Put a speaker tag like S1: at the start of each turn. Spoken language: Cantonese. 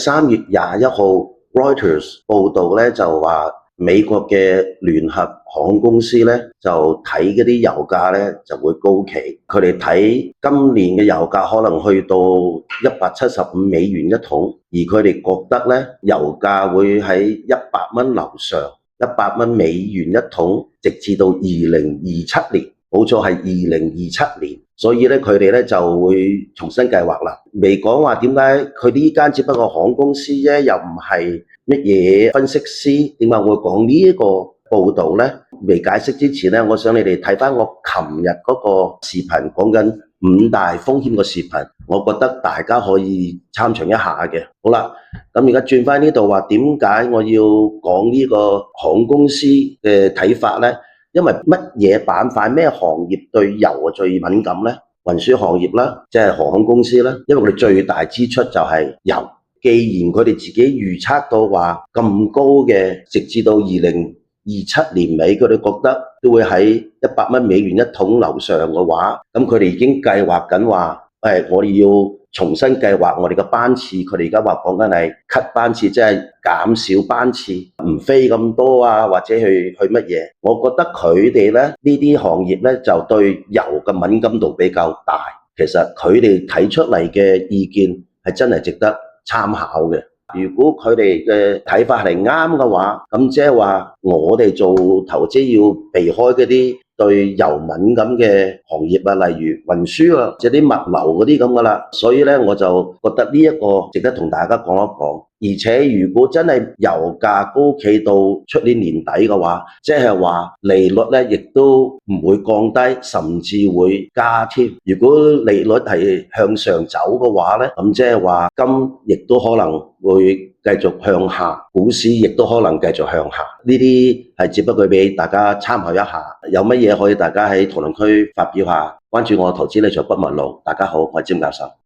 S1: 3月21號 Reuters 報道咧就話美國嘅聯合航空公司咧就睇嗰啲油價咧就會高企，佢哋睇今年嘅油價可能去到$175一桶，而佢哋覺得咧油價會喺$100樓上，$100一桶，直至到2027年。冇錯，係2027年，所以咧佢哋咧就會重新計劃啦。未講話點解佢呢間只不過航空公司啫，又唔係乜嘢分析師，點解會講呢一個報導呢？未解釋之前咧，我想你哋睇翻我琴日嗰個視頻，講緊5大風險嘅視頻，我覺得大家可以參詳一下嘅。好啦，咁而家轉翻呢度話點解我要講呢個航空公司嘅睇法呢？因為乜嘢板塊咩行業對油最敏感呢？運輸行業啦，即係航空公司啦，因為佢哋最大支出就係油。既然佢哋自己預測到話咁高嘅，直至到2027年尾，佢哋覺得都會喺$100一桶樓上嘅話，咁佢哋已經計劃緊話，我哋要重新計劃我哋嘅班次。佢哋而家話講緊係 cut 班次，即係減少班次，唔飛咁多啊，或者去乜嘢。我覺得佢哋咧呢啲行業咧就對油嘅敏感度比較大。其實佢哋睇出嚟嘅意見係真係值得參考嘅。如果佢哋嘅睇法係啱嘅話，咁即係話我哋做投資要避開嗰啲對油敏感嘅行業啊，例如運輸啊，即係啲物流嗰啲咁噶啦。所以咧，我就覺得呢一個值得同大家講一講。而且如果真係油價高企到出年年底嘅話，即係話利率咧亦都唔會降低，甚至會加添。如果利率係向上走嘅話咧，咁即係話金亦都可能會繼續向下，股市亦都可能繼續向下。呢啲係只不過俾大家參考一下，有乜嘢可以大家喺討論區發表下。關注我投資理財不迷路。大家好，我係詹教授。